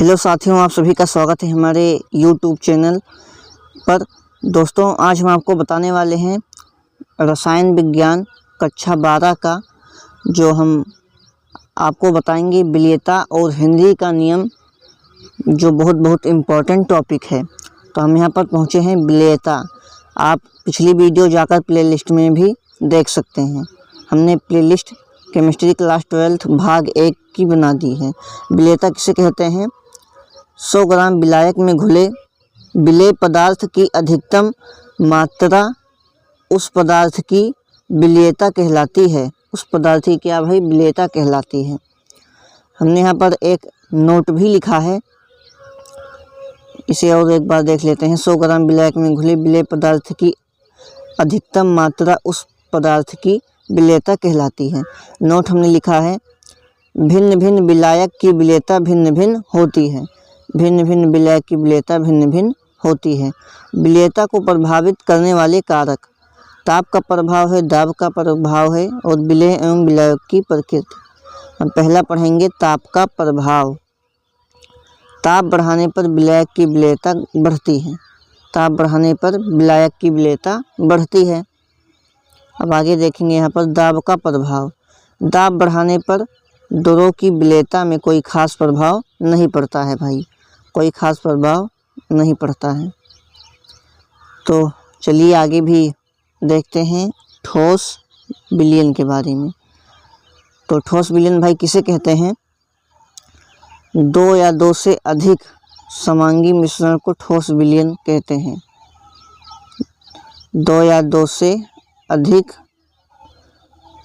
Hello साथियों, आप सभी का स्वागत है हमारे YouTube चैनल पर। दोस्तों, आज हम आपको बताने वाले हैं रसायन विज्ञान कक्षा 12 का, जो हम आपको बताएंगे विलेयता और हेनरी का नियम, जो बहुत इम्पोर्टेंट टॉपिक है। तो हम यहाँ पर पहुँचे हैं विलेयता। आप पिछली वीडियो जाकर प्लेलिस्ट में भी देख सकते हैं। हमने प्लेलिस्ट केमिस्ट्री क्लास 12 भाग 1 की बना दी है। विलेयता किसे कहते हैं? 100 ग्राम विलायक में घुले विलेय पदार्थ की अधिकतम मात्रा उस पदार्थ की विलेयता कहलाती है। उस पदार्थ की क्या भाई? विलेयता कहलाती है। हमने यहाँ पर एक नोट भी लिखा है, इसे और एक बार देख लेते हैं। 100 ग्राम विलायक में घुले विलेय पदार्थ की अधिकतम मात्रा उस पदार्थ की विलेयता कहलाती है। नोट हमने लिखा है, भिन्न भिन्न विलायक की विलेयता भिन्न भिन्न होती है। भिन्न भिन्न विलायक की विलेयता भिन्न भिन्न होती है। विलेयता को प्रभावित करने वाले कारक, ताप का प्रभाव है, दाब का प्रभाव है और विलेय एवं विलायक की प्रकृति। हम पहला पढ़ेंगे ताप का प्रभाव। ताप बढ़ाने पर विलायक की विलेयता बढ़ती है। ताप बढ़ाने पर विलायक की विलेयता बढ़ती है। अब आगे देखेंगे यहाँ पर दाब का प्रभाव। दाब बढ़ाने पर द्रव की विलेयता में कोई खास प्रभाव नहीं पड़ता है भाई, कोई खास प्रभाव नहीं पड़ता है। तो चलिए आगे भी देखते हैं ठोस विलयन के बारे में। तो ठोस विलयन भाई किसे कहते हैं? 2 या 2 से अधिक समांगी मिश्रण को ठोस विलयन कहते हैं। 2 या 2 से अधिक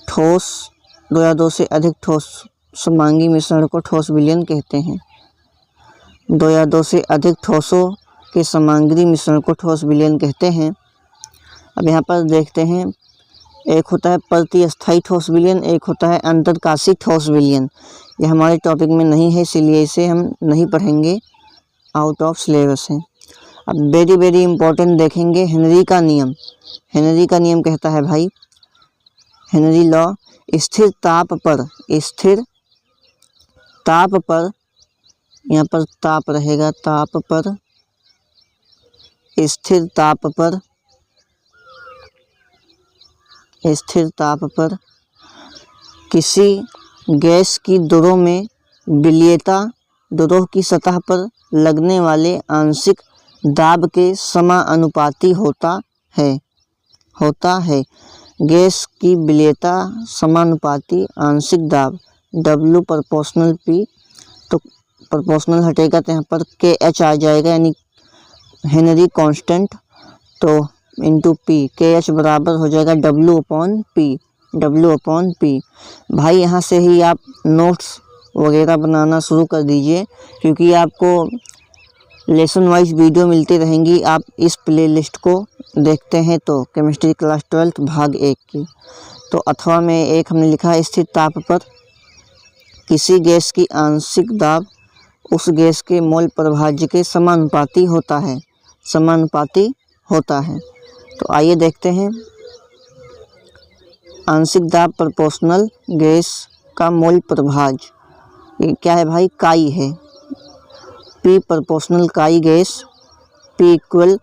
ठोस समांगी मिश्रण को ठोस विलयन कहते हैं। 2 या 2 से अधिक ठोसों के समांगी मिश्रण को ठोस विलयन कहते हैं। अब यहाँ पर देखते हैं, एक होता है प्रतिस्थायी ठोस विलयन, एक होता है अंतरकाशी ठोस विलयन। यह हमारे टॉपिक में नहीं है, इसीलिए इसे हम नहीं पढ़ेंगे, आउट ऑफ सिलेबस है। अब वेरी इम्पोर्टेंट देखेंगे हेनरी का नियम। हेनरी का नियम कहता है भाई, हेनरी लॉ, स्थिर ताप पर यहाँ पर ताप रहेगा, स्थिर ताप पर किसी गैस की द्रव में विलेयता द्रव की सतह पर लगने वाले आंशिक दाब के समानुपाती होता है। गैस की विलेयता समानुपाती आंशिक दाब W प्रोपोर्शनल P। तो प्रोपोर्शनल हटेगा तो यहाँ पर KH आ जाएगा, यानी हेनरी कांस्टेंट, तो इंटू P, KH बराबर हो जाएगा W अपॉन P। भाई यहाँ से ही आप नोट्स वगैरह बनाना शुरू कर दीजिए, क्योंकि आपको लेसन वाइज वीडियो मिलती रहेंगी। आप इस प्लेलिस्ट को देखते हैं तो केमिस्ट्री क्लास 12 भाग 1 की। तो अथवा में एक हमने लिखा है, स्थिर ताप पर किसी गैस की आंशिक दाब उस गैस के मोल प्रभाज्य के समानुपाती होता है। तो आइए देखते हैं, आंशिक दाब प्रोपोर्शनल गैस का मोल प्रभाज्य, ये क्या है भाई? काई है। P प्रोपोर्शनल काई गैस, P इक्वल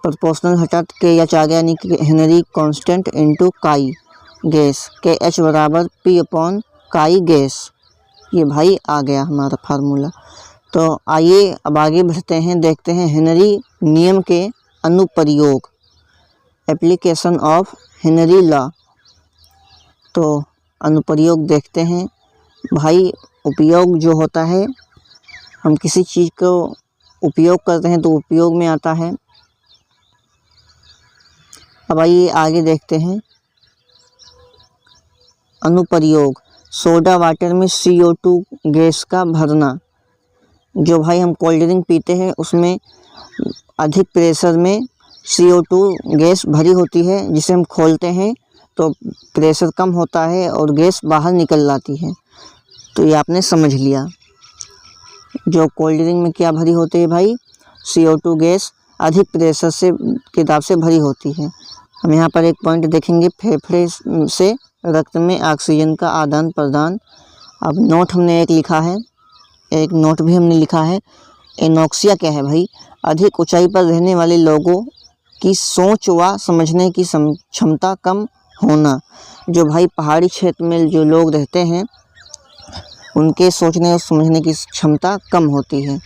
प्रोपोर्शनल हटा के एच आ गया, यानी कि हेनरी कांस्टेंट इंटू काई गैस, KH बराबर P अपॉन काई गैस। ये भाई आ गया हमारा फार्मूला। तो आइए अब आगे बढ़ते हैं, देखते हैं हेनरी नियम के अनुप्रयोग, एप्लीकेशन ऑफ हेनरी लॉ। तो अनुप्रयोग देखते हैं भाई। उपयोग जो होता है, हम किसी चीज़ को उपयोग करते हैं तो उपयोग में आता है। अब आइए आगे देखते हैं अनुप्रयोग, सोडा वाटर में CO2 गैस का भरना। जो भाई हम कोल्ड ड्रिंक पीते हैं उसमें अधिक प्रेशर में CO2 गैस भरी होती है, जिसे हम खोलते हैं तो प्रेशर कम होता है और गैस बाहर निकल जाती है। तो ये आपने समझ लिया। जो कोल्ड ड्रिंक में क्या भरी होती है भाई? CO2 गैस अधिक प्रेशर से के दाब से भरी होती है। हम यहाँ पर एक पॉइंट देखेंगे, फेफड़े से रक्त में ऑक्सीजन का आदान प्रदान। अब नोट हमने एक लिखा है, एक नोट भी हमने लिखा है। एनोक्सिया क्या है भाई? अधिक ऊंचाई पर रहने वाले लोगों की सोच व समझने की क्षमता कम होना। जो भाई पहाड़ी क्षेत्र में जो लोग रहते हैं उनके सोचने और समझने की क्षमता कम होती है।